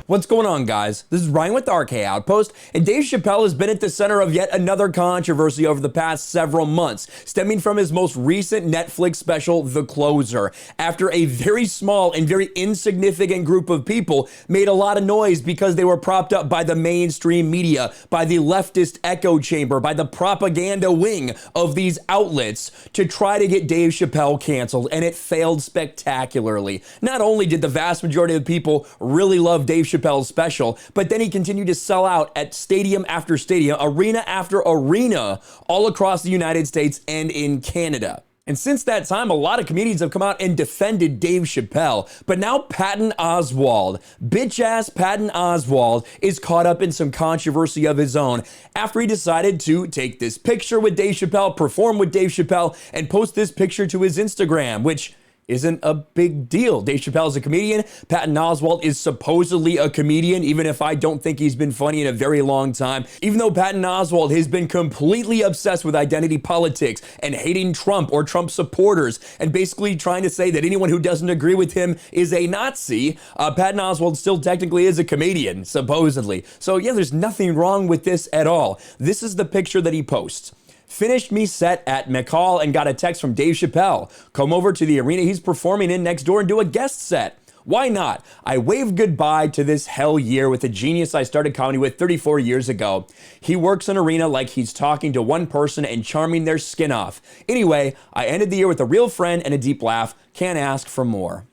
What's going on, guys? This is Ryan with the RK Outpost, and Dave Chappelle has been at the center of yet another controversy over the past several months, stemming from his most recent Netflix special, The Closer, after a very small and very insignificant group of people made a lot of noise because they were propped up by the mainstream media, by the leftist echo chamber, by the propaganda wing of these outlets to try to get Dave Chappelle canceled, and it failed spectacularly. Not only did the vast majority of people really love Dave Chappelle's special, but then he continued to sell out at stadium after stadium, arena after arena, all across the United States and in Canada. And since that time, a lot of comedians have come out and defended Dave Chappelle. But now Patton Oswalt, bitch-ass Patton Oswalt, is caught up in some controversy of his own after he decided to take this picture with Dave Chappelle, perform with Dave Chappelle, and post this picture to his Instagram, which isn't a big deal. Dave Chappelle is a comedian. Patton Oswalt is supposedly a comedian, even if I don't think he's been funny in a very long time. Even though Patton Oswalt has been completely obsessed with identity politics and hating Trump or Trump supporters and basically trying to say that anyone who doesn't agree with him is a Nazi, Patton Oswalt still technically is a comedian, supposedly. So yeah, there's nothing wrong with this at all. This is the picture that he posts. Finished me set at McCall and got a text from Dave Chappelle. Come over to the arena he's performing in next door and do a guest set. Why not? I waved goodbye to this hell year with a genius I started comedy with 34 years ago. He works an arena like he's talking to one person and charming their skin off. Anyway, I ended the year with a real friend and a deep laugh. Can't ask for more.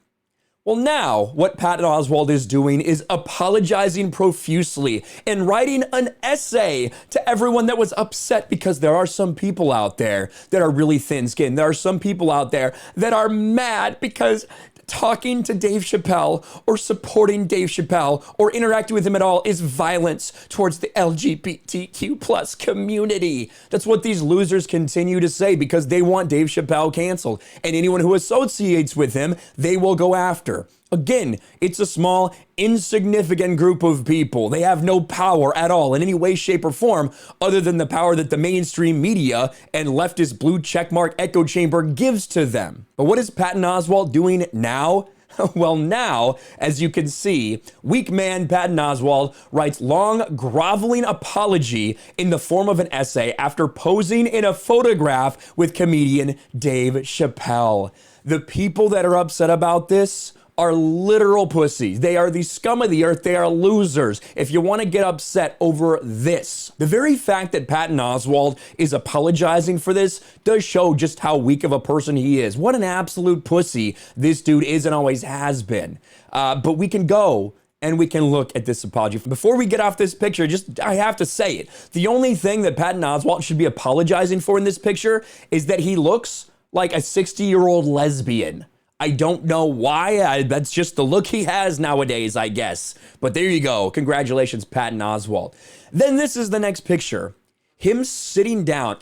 Well, now what Patton Oswalt is doing is apologizing profusely and writing an essay to everyone that was upset, because there are some people out there that are really thin-skinned. There are some people out there that are mad because talking to Dave Chappelle or supporting Dave Chappelle or interacting with him at all is violence towards the LGBTQ plus community. That's what these losers continue to say because they want Dave Chappelle canceled. And anyone who associates with him, they will go after. Again, it's a small, insignificant group of people. They have no power at all in any way, shape, or form other than the power that the mainstream media and leftist blue checkmark echo chamber gives to them. But what is Patton Oswalt doing now? Well, now, as you can see, weak man Patton Oswalt writes long, groveling apology in the form of an essay after posing in a photograph with comedian Dave Chappelle. The people that are upset about this are literal pussies. They are the scum of the earth. They are losers. If you want to get upset over this, the very fact that Patton Oswalt is apologizing for this does show just how weak of a person he is. What an absolute pussy this dude is and always has been. But we can go and we can look at this apology. Before we get off this picture, I have to say it. The only thing that Patton Oswalt should be apologizing for in this picture is that he looks like a 60-year-old lesbian. I don't know why. That's just the look he has nowadays, I guess. But there you go. Congratulations, Patton Oswalt. Then this is the next picture. Him sitting down.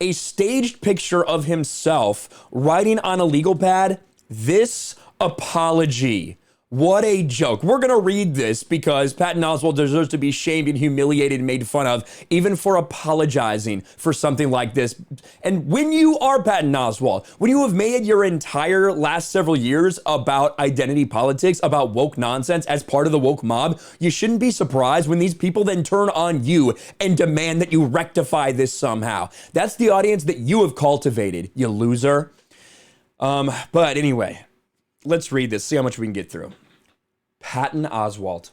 A staged picture of himself writing on a legal pad, "This apology." What a joke. We're going to read this because Patton Oswalt deserves to be shamed and humiliated and made fun of, even for apologizing for something like this. And when you are Patton Oswalt, when you have made your entire last several years about identity politics, about woke nonsense as part of the woke mob, you shouldn't be surprised when these people then turn on you and demand that you rectify this somehow. That's the audience that you have cultivated, you loser. But anyway, let's read this, see how much we can get through. Patton Oswalt.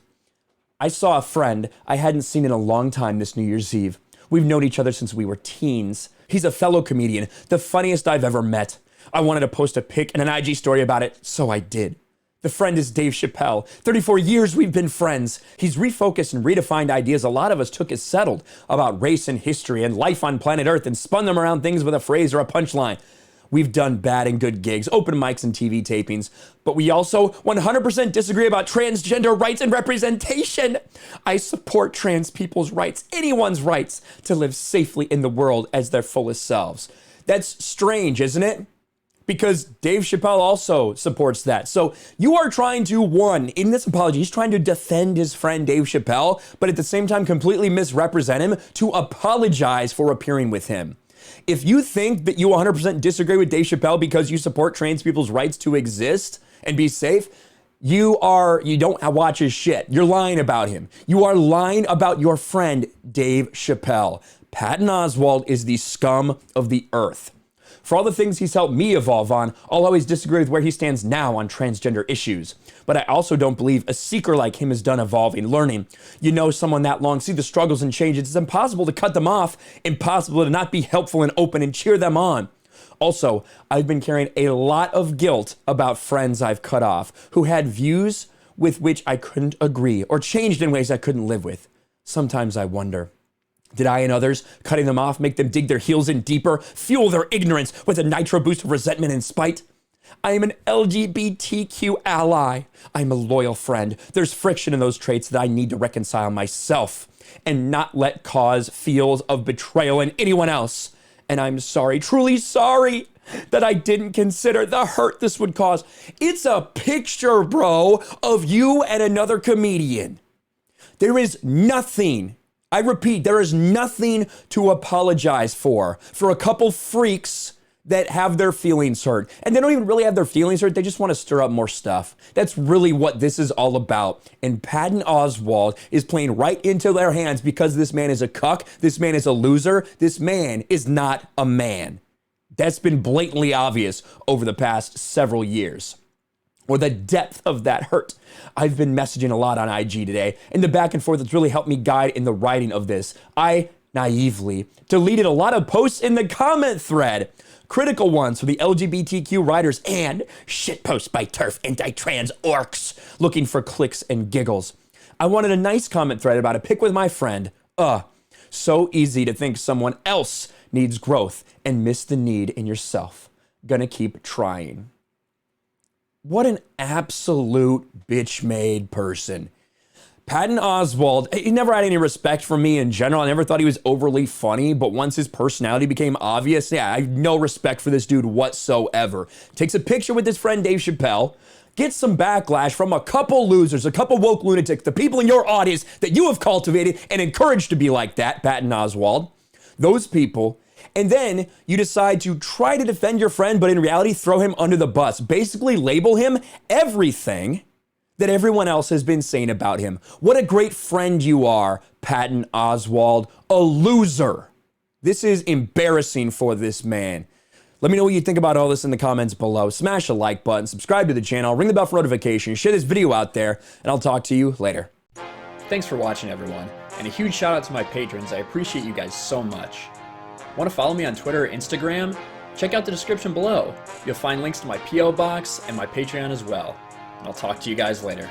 I saw a friend I hadn't seen in a long time this New Year's Eve. We've known each other since we were teens. He's a fellow comedian, the funniest I've ever met. I wanted to post a pic and an IG story about it, so I did. The friend is Dave Chappelle. 34 years we've been friends. He's refocused and redefined ideas a lot of us took as settled about race and history and life on planet Earth and spun them around things with a phrase or a punchline. We've done bad and good gigs, open mics and TV tapings, but we also 100% disagree about transgender rights and representation. I support trans people's rights, anyone's rights to live safely in the world as their fullest selves. That's strange, isn't it? Because Dave Chappelle also supports that. So you are trying to, in this apology, he's trying to defend his friend Dave Chappelle, but at the same time completely misrepresent him to apologize for appearing with him. If you think that you 100% disagree with Dave Chappelle because you support trans people's rights to exist and be safe, You don't watch his shit. You're lying about him. You are lying about your friend, Dave Chappelle. Patton Oswalt is the scum of the earth. For all the things he's helped me evolve on, I'll always disagree with where he stands now on transgender issues. But I also don't believe a seeker like him is done evolving, learning. You know someone that long, see the struggles and changes. It's impossible to cut them off, impossible to not be helpful and open and cheer them on. Also, I've been carrying a lot of guilt about friends I've cut off who had views with which I couldn't agree or changed in ways I couldn't live with. Sometimes I wonder, did I and others cutting them off make them dig their heels in deeper, fuel their ignorance with a nitro boost of resentment and spite? I am an LGBTQ ally. I'm a loyal friend. There's friction in those traits that I need to reconcile myself and not let cause feels of betrayal in anyone else. And I'm sorry, truly sorry, that I didn't consider the hurt this would cause. It's a picture, bro, of you and another comedian. There is nothing, I repeat, there is nothing to apologize for a couple freaks that have their feelings hurt. And they don't even really have their feelings hurt, they just want to stir up more stuff. That's really what this is all about. And Patton Oswalt is playing right into their hands because this man is a cuck, this man is a loser, this man is not a man. That's been blatantly obvious over the past several years. Or the depth of that hurt. I've been messaging a lot on IG today, and the back and forth has really helped me guide in the writing of this. I naively deleted a lot of posts in the comment thread. Critical ones for the LGBTQ writers and shitposts by TERF anti-trans orcs looking for clicks and giggles. I wanted a nice comment thread about a pic with my friend. So easy to think someone else needs growth and miss the need in yourself. Gonna keep trying. What an absolute bitch-made person. Patton Oswalt, he never had any respect for me in general. I never thought he was overly funny, but once his personality became obvious, yeah, I have no respect for this dude whatsoever. Takes a picture with his friend Dave Chappelle, gets some backlash from a couple losers, a couple woke lunatics, the people in your audience that you have cultivated and encouraged to be like that, Patton Oswalt. Those people. And then you decide to try to defend your friend, but in reality, throw him under the bus. Basically label him everything that everyone else has been saying about him. What a great friend you are, Patton Oswalt. A loser. This is embarrassing for this man. Let me know what you think about all this in the comments below. Smash the like button, subscribe to the channel, ring the bell for notifications, share this video out there, and I'll talk to you later. Thanks for watching, everyone. And a huge shout out to my patrons. I appreciate you guys so much. Want to follow me on Twitter or Instagram? Check out the description below. You'll find links to my P.O. box and my Patreon as well. And I'll talk to you guys later.